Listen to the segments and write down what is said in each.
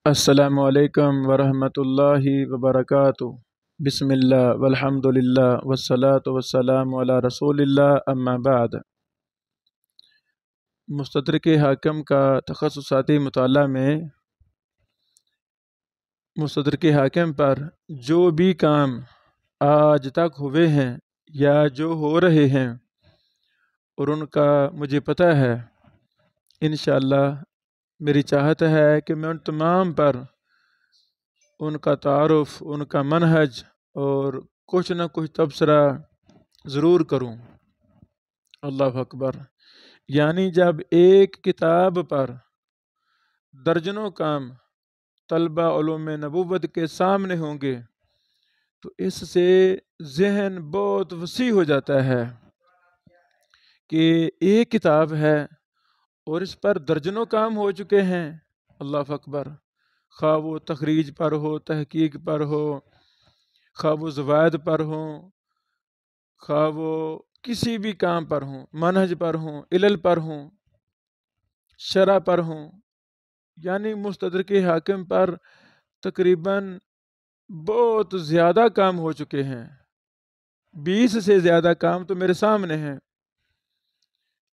السلام علیکم ورحمۃ اللہ وبرکاتہ۔ بسم اللہ والحمد للہ والصلاة والسلام علی رسول اللہ، اما بعد۔ مستدرک حاکم کا تخصصاتی مطالعہ میں مستدرک حاکم پر جو بھی کام آج تک ہوئے ہیں یا جو ہو رہے ہیں اور ان کا مجھے پتہ ہے، انشاءاللہ میری چاہت ہے کہ میں ان تمام پر ان کا تعارف، ان کا منہج اور کچھ نہ کچھ تبصرہ ضرور کروں۔ اللہ اکبر۔ یعنی جب ایک کتاب پر درجنوں کام طلبہ علوم نبوت کے سامنے ہوں گے تو اس سے ذہن بہت وسیع ہو جاتا ہے کہ ایک کتاب ہے اور اس پر درجنوں کام ہو چکے ہیں۔ اللہ اکبر۔ خواہ وہ تخریج پر ہو، تحقیق پر ہو، خواہ وہ زوائد پر ہوں، خواہ وہ کسی بھی کام پر ہوں، منہج پر ہوں، علل پر ہوں، شرح پر ہوں، یعنی مستدرک حاکم پر تقریباً بہت زیادہ کام ہو چکے ہیں۔ 20 سے زیادہ کام تو میرے سامنے ہیں۔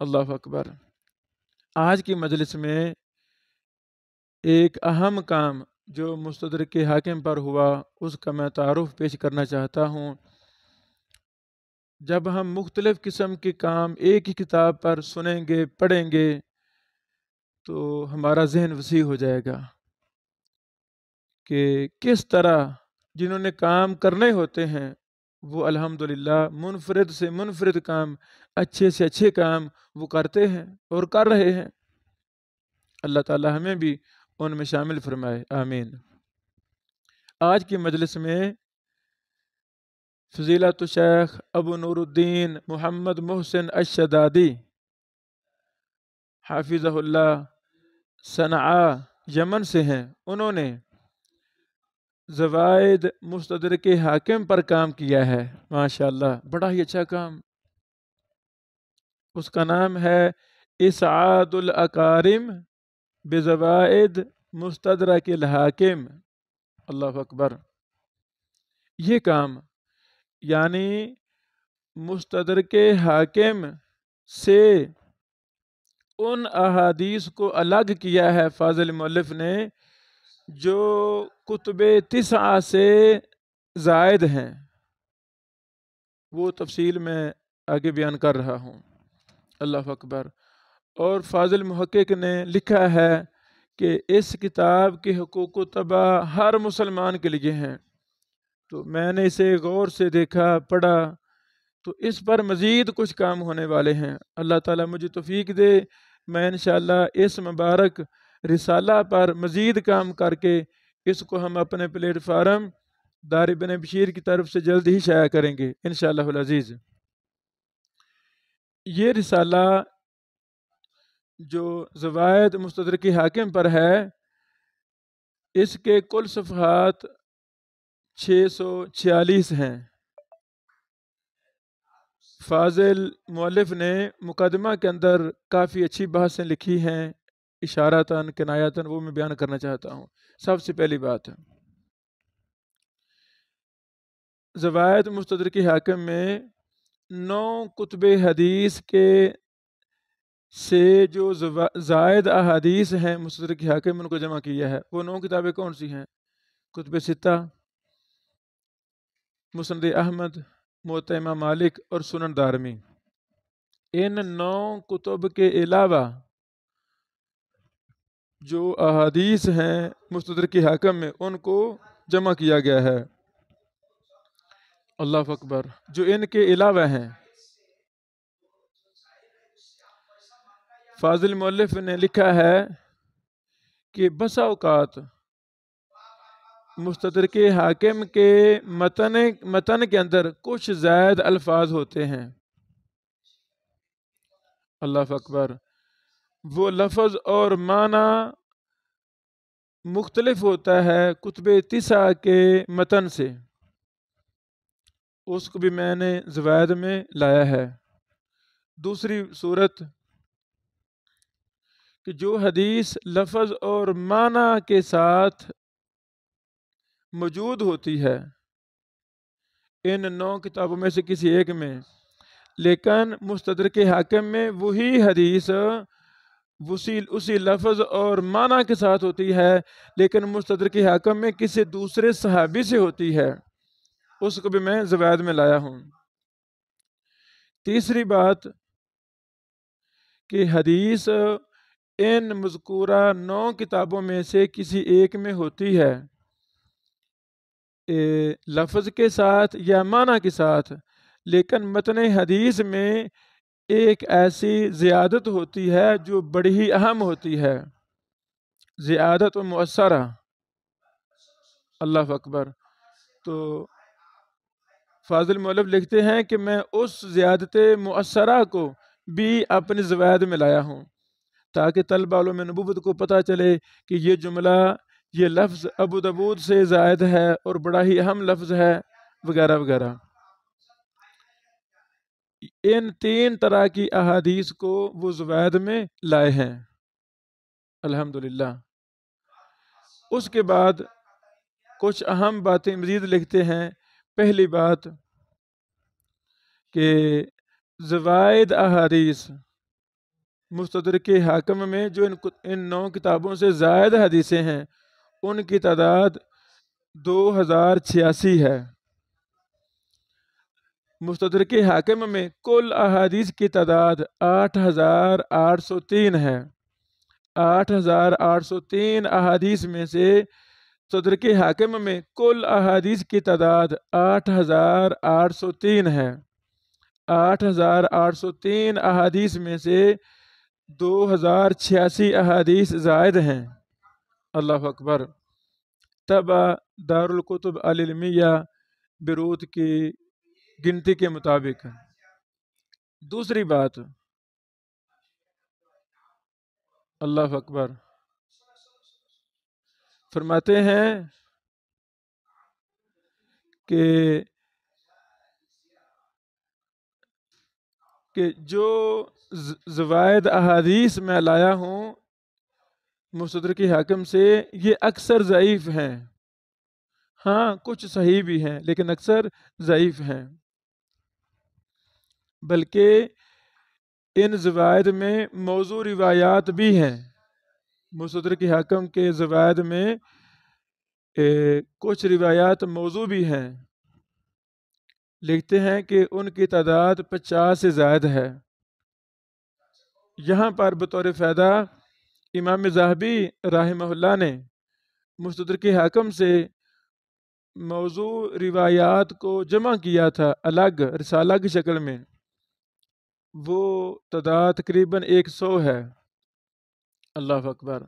اللہ اکبر۔ آج کی مجلس میں ایک اہم کام جو مستدرک حاکم پر ہوا اس کا میں تعارف پیش کرنا چاہتا ہوں۔ جب ہم مختلف قسم کے کام ایک ہی کتاب پر سنیں گے، پڑھیں گے تو ہمارا ذہن وسیع ہو جائے گا کہ کس طرح جنہوں نے کام کرنے ہوتے ہیں وہ الحمدللہ منفرد سے منفرد کام، اچھے سے اچھے کام وہ کرتے ہیں اور کر رہے ہیں۔ اللہ تعالی ہمیں بھی ان میں شامل فرمائے، آمین۔ آج کی مجلس میں فضیلت شیخ ابو نور الدین محمد محسن الشدادی حافظہ اللہ صنعاء یمن سے ہیں۔ انہوں نے زوائد مستدرک حاکم پر کام کیا ہے، ماشاءاللہ بڑا ہی اچھا کام۔ اس کا نام ہے اسعاد الاکارم بزوائد مستدرک الحاکم۔ اللہ اکبر۔ یہ کام یعنی مستدرک حاکم سے ان احادیث کو الگ کیا ہے فاضل مؤلف نے جو کتب 9 سے زائد ہیں، وہ تفصیل میں آگے بیان کر رہا ہوں۔ اللہ اکبر۔ اور فاضل محقق نے لکھا ہے کہ اس کتاب کے حقوق و طبع ہر مسلمان کے لیے ہیں۔ تو میں نے اسے غور سے دیکھا، پڑھا، تو اس پر مزید کچھ کام ہونے والے ہیں۔ اللہ تعالیٰ مجھے توفیق دے، میں انشاءاللہ اس مبارک رسالہ پر مزید کام کر کے اس کو ہم اپنے پلیٹ فارم دار ابن بشیر کی طرف سے جلد ہی شائع کریں گے انشاءاللہ العزیز۔ یہ رسالہ جو زوائد مستدرک حاکم پر ہے، اس کے کل صفحات 646 ہیں۔ فاضل مؤلف نے مقدمہ کے اندر کافی اچھی بحثیں لکھی ہیں، اشاراتاً کنایاتاً، وہ میں بیان کرنا چاہتا ہوں۔ سب سے پہلی بات، زوائد مستدرک حاکم میں 9 کتب حدیث کے سے جو زائد احادیث ہیں مستدرک حاکم ان کو جمع کیا ہے۔ وہ 9 کتابیں کون سی ہیں؟ کتب 6، مسند احمد، موطا امام مالک اور سنن دارمی۔ ان 9 کتب کے علاوہ جو احادیث ہیں مستدرک حاکم میں ان کو جمع کیا گیا ہے۔ اللہ اکبر۔ جو ان کے علاوہ ہیں، فاضل مؤلف نے لکھا ہے کہ بسا اوقات مستدرک حاکم کے متن کے اندر کچھ زائد الفاظ ہوتے ہیں۔ اللہ اکبر۔ وہ لفظ اور معنی مختلف ہوتا ہے کتب 9 کے متن سے، اس کو بھی میں نے زوائد میں لایا ہے۔ دوسری صورت کہ جو حدیث لفظ اور معنی کے ساتھ موجود ہوتی ہے ان 9 کتابوں میں سے کسی ایک میں، لیکن مستدرک حاکم میں وہی حدیث اسی لفظ اور معنی کے ساتھ ہوتی ہے، لیکن مستدرک حاکم میں کسی دوسرے صحابی سے ہوتی ہے، اس کو بھی میں زوائد میں لایا ہوں۔ تیسری بات کہ حدیث ان مذکورہ 9 کتابوں میں سے کسی ایک میں ہوتی ہے، لفظ کے ساتھ یا معنی کے ساتھ، لیکن متن حدیث میں ایک ایسی زیادت ہوتی ہے جو بڑی ہی اہم ہوتی ہے، زیادت و مؤثرہ۔ اللہ اکبر۔ تو فاضل مولف لکھتے ہیں کہ میں اس زیادت مؤثرہ کو بھی اپنی زوائد میں لایا ہوں تاکہ طلبہ علوم نبوت کو پتہ چلے کہ یہ جملہ، یہ لفظ ابو داؤد سے زائد ہے اور بڑا ہی اہم لفظ ہے، وغیرہ وغیرہ۔ ان 3 طرح کی احادیث کو وہ زوائد میں لائے ہیں الحمدللہ۔ اس کے بعد کچھ اہم باتیں مزید لکھتے ہیں۔ پہلی بات کہ زوائد احادیث مستدرک حاکم میں جو ان 9 کتابوں سے زائد حدیثیں ہیں ان کی تعداد 2086 ہے۔ مستدرک حاکم میں کل احادیث کی تعداد 8803 ہے۔ 8803 احادیث میں سے مستدرک حاکم میں کل احادیث کی تعداد 8803 ہے۔ 8803 احادیث میں سے 2086 احادیث زائد ہیں۔ اللہ اکبر۔ طبع دارالکتب العلمیہ بیروت کی گنتی کے مطابق۔ دوسری بات، اللہ اکبر، فرماتے ہیں کہ جو زوائد احادیث میں لایا ہوں مستدرک حاکم سے، یہ اکثر ضعیف ہیں۔ ہاں کچھ صحیح بھی ہیں لیکن اکثر ضعیف ہیں، بلکہ ان زوائد میں موضوع روایات بھی ہیں۔ مستدرک حاکم کے زوائد میں کچھ روایات موضوع بھی ہیں۔ لکھتے ہیں کہ ان کی تعداد 50 سے زائد ہے۔ یہاں پر بطور فائدہ امام ذہبی رحمہ اللہ نے مستدرک حاکم سے موضوع روایات کو جمع کیا تھا الگ رسالہ کی شکل میں، وہ تعداد تقریباً 100 ہے۔ اللہ اکبر۔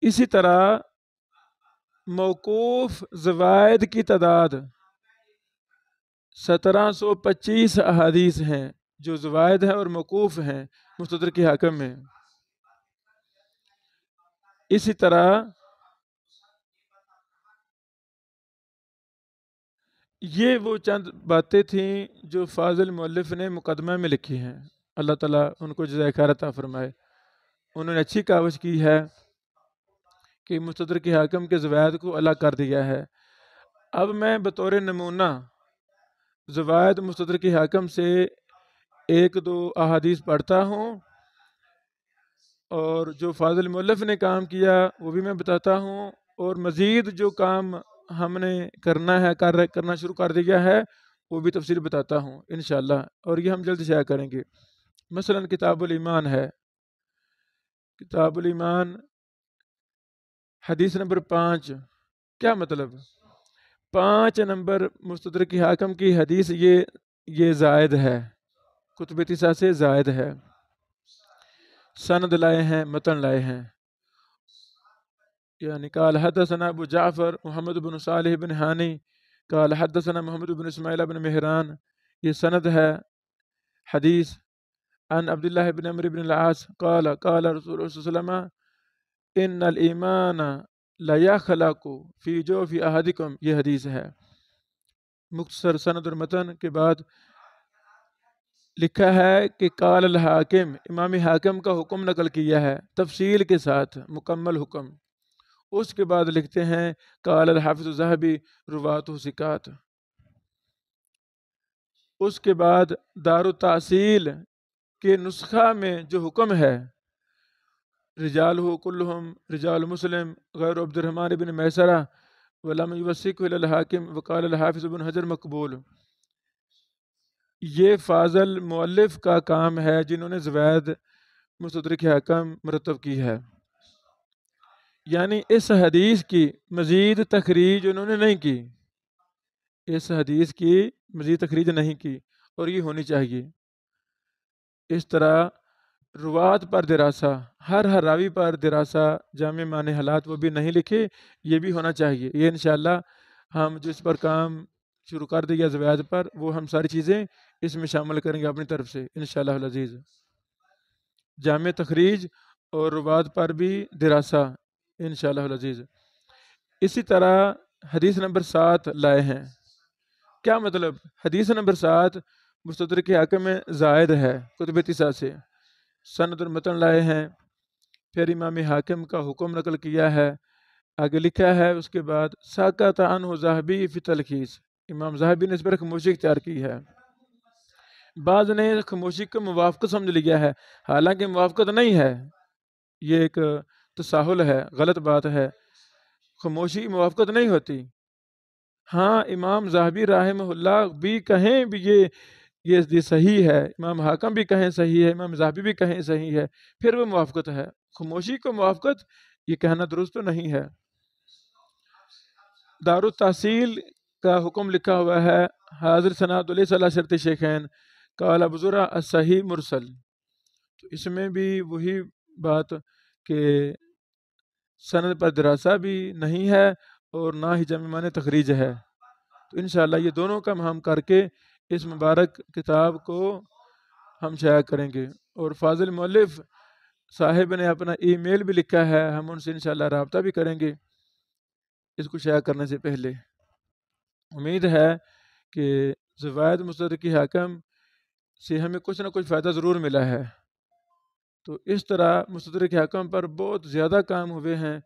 اسی طرح موقوف زوائد کی تعداد 1725 احادیث ہیں جو زوائد ہیں اور موقوف ہیں مستدرک حاکم میں۔ اسی طرح یہ وہ چند باتیں تھیں جو فاضل مؤلف نے مقدمہ میں لکھی ہیں، اللہ تعالیٰ ان کو جزائے خیر عطا فرمائے۔ انہوں نے اچھی کاوش کی ہے کہ مستدرک حاکم کے زوائد کو الگ کر دیا ہے۔ اب میں بطور نمونہ زوائد مستدرک حاکم سے 1-2 احادیث پڑھتا ہوں، اور جو فاضل مؤلف نے کام کیا وہ بھی میں بتاتا ہوں، اور مزید جو کام ہم نے کرنا شروع کر دیا ہے وہ بھی تفصیل بتاتا ہوں انشاءاللہ، اور یہ ہم جلد شائع کریں گے۔ مثلا کتاب الایمان ہے، کتاب الایمان حدیث نمبر 5، کیا مطلب؟ 5 نمبر مستدرک حاکم کی حدیث یہ زائد ہے، کتب 9 سے زائد ہے، سند لائے ہیں، متن لائے ہیں۔ یعنی قال حدثنا ابو جعفر محمد بن صالح بن حانی قال حدثنا محمد بن اسماعیل بن مہران، یہ سند ہے حدیث۔ عن عبداللہ بن عمرو بن العاص قال قال رسول اللہ صلی اللہ علیہ وسلم ان الایمان لا یخلق فی جوف احدکم، یہ حدیث ہے۔ مختصر سند اور متن کے بعد لکھا ہے کہ قال الحاکم، امام حاکم کا حکم نقل کیا ہے تفصیل کے ساتھ، مکمل حکم۔ اس کے بعد لکھتے ہیں قال الحافظ الذہبی رواتہ ثقات۔ اس کے بعد دار التحصیل کے نسخہ میں جو حکم ہے رجالہ کلہم رجال مسلم غیر عبد الرحمن بن میسرہ ولم یوثقہ الی الحاکم وقال الحافظ بن حجر مقبول، یہ فاضل مؤلف کا کام ہے جنہوں نے زوائد مستدرک حاکم مرتب کی ہے، یعنی اس حدیث کی مزید تخریج انہوں نے نہیں کی، اس حدیث کی مزید تخریج نہیں کی، اور یہ ہونی چاہیے۔ اس طرح روات پر دراسہ، ہر راوی پر دراسہ، جامع معنی حالات وہ بھی نہیں لکھے، یہ بھی ہونا چاہیے۔ یہ انشاءاللہ ہم جس پر کام شروع کر دیا زوائد پر، وہ ہم ساری چیزیں اس میں شامل کریں گے اپنی طرف سے انشاءاللہ العزیز۔ جامع تخریج اور روات پر بھی دراسہ انشاءاللہ العزیز۔ اسی طرح حدیث نمبر 7 لائے ہیں۔ کیا مطلب؟ حدیث نمبر 7 مستدرک حاکم میں زائد ہے کتب تسعہ سے، سند المتن لائے ہیں، پھر امام حاکم کا حکم نقل کیا ہے، آگے لکھا ہے اس کے بعد ساکت عنہ ذہبی فی تلخیص، امام ذہبی نے اس پر خاموشی اختیار کی ہے۔ بعض نے خاموشی کو موافقت سمجھ لیا ہے، حالانکہ موافقت نہیں ہے، یہ ایک تساہل ہے، غلط بات ہے، خاموشی موافقت نہیں ہوتی۔ ہاں امام ذہبی رحمہ اللہ بھی کہیں بھی یہ صحیح ہے، امام حاکم بھی کہیں صحیح ہے، امام ذہبی بھی کہیں صحیح ہے، پھر وہ موافقت ہے۔ خاموشی کو موافقت یہ کہنا درست تو نہیں ہے۔ دار التحصیل کا حکم لکھا ہوا ہے حاضر سناد علیہ صلی شرط شیخین قال ابو زرع الصحیح مرسل، تو اس میں بھی وہی بات کہ سند پر دراسہ بھی نہیں ہے اور نہ ہی جامع معنی تخریج ہے، تو انشاءاللہ یہ دونوں کام ہم کر کے اس مبارک کتاب کو ہم شائع کریں گے۔ اور فاضل مؤلف صاحب نے اپنا ای میل بھی لکھا ہے، ہم ان سے انشاءاللہ رابطہ بھی کریں گے اس کو شائع کرنے سے پہلے۔ امید ہے کہ زوائد مستدرک حاکم سے ہمیں کچھ نہ کچھ فائدہ ضرور ملا ہے۔ تو اس طرح مستدرک حاکم پر بہت زیادہ کام ہوئے ہیں،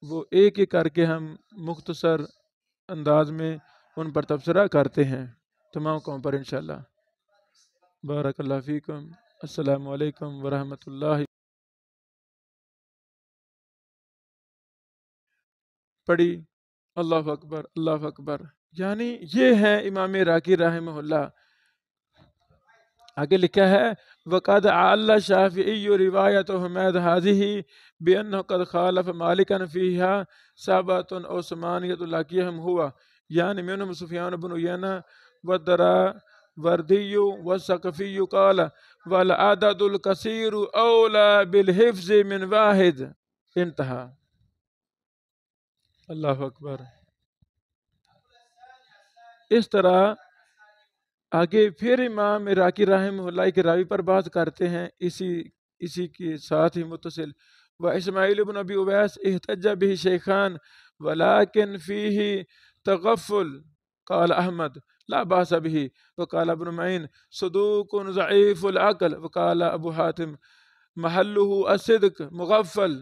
وہ ایک ایک کر کے ہم مختصر انداز میں ان پر تبصرہ کرتے ہیں تمام قوم پر انشاءاللہ۔ بارک اللہ فیکم، السلام علیکم ورحمۃ اللہ۔ پڑھی اللہ اکبر اللہ اکبر، یعنی یہ ہے امام راکی رحمہ اللہ۔ آگے لکھا ہے وقد عل شافعی روایت حمید هذه بأنه قد خالف مالکا فیها سبعۃ او ثمانیۃ لاقیہم ہوا، یعنی منهم سفیان بن عیینہ والدراوردی والثقفی قال والعدد الکثیر اولی بالحفظ من واحد، انتہا۔ اللہ اکبر۔ اس طرح آگے پھر امام راکی رحمہ اللہ کے راوی پر بات کرتے ہیں، اسی کے ساتھ ہی متصل واسماعیل بن ابی اویس احتج به شیخان ولكن فيه تغفل قال احمد لا باس به وقال ابن معین صدوق ضعیف العقل وقال ابو حاتم محله الصدق مغفل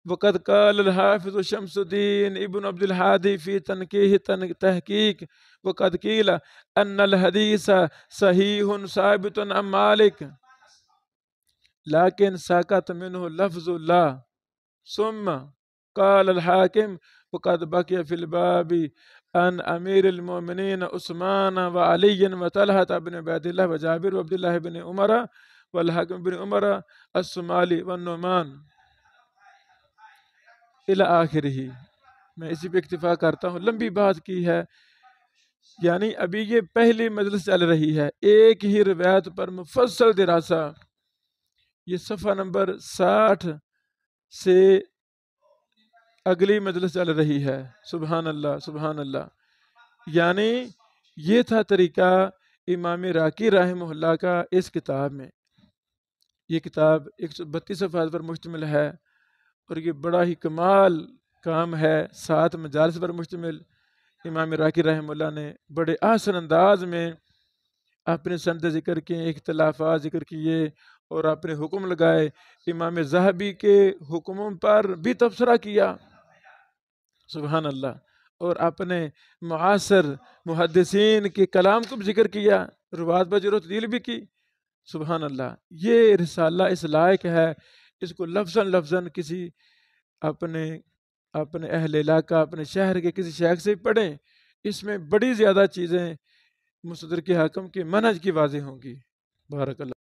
وقد قال الحافظ شمس الدین ابن عبد الحادی فی تنقیح تحقیق وقد قیل ان الحدیث صحیح ثابت عن مالک لیکن ساقط منہ لفظ اللہ، ثم قال الحاکم وقد بقی فی الباب عن امیر المؤمنین عثمان وعلی وطلحة بن عبید اللہ وجابر وعبد اللہ بن عمر والحاکم بن عمر الصومالی والنعمان الی آخرہ۔ میں اسی پہ اکتفا کرتا ہوں، لمبی بات کی ہے، یعنی ابھی یہ پہلی مجلس چل رہی ہے، ایک ہی روایت پر مفصل دراسہ، یہ صفحہ نمبر 60 سے اگلی مجلس چل رہی ہے۔ سبحان اللہ سبحان اللہ، یعنی یہ تھا طریقہ امام راکی رحمہ اللہ کا اس کتاب میں۔ یہ کتاب 132 صفحات پر مشتمل ہے اور یہ بڑا ہی کمال کام ہے، 7 مجالس پر مشتمل۔ امام راکی رحمہ اللہ نے بڑے احسن انداز میں اپنے سند ذکر کیے، اختلافات ذکر کیے اور اپنے حکم لگائے، امام ذہبی کے حکموں پر بھی تبصرہ کیا، سبحان اللہ، اور اپنے معاصر محدثین کے کلام کو بھی ذکر کیا، روایت بجر و تعدیل بھی کی، سبحان اللہ۔ یہ رسالہ اس لائق ہے، اس کو لفظاً لفظاً کسی اپنے اہل علاقہ، اپنے شہر کے کسی شیخ سے پڑھیں، اس میں بڑی زیادہ چیزیں مستدرک حاکم کے منہج کی واضح ہوں گی۔ بارک اللہ۔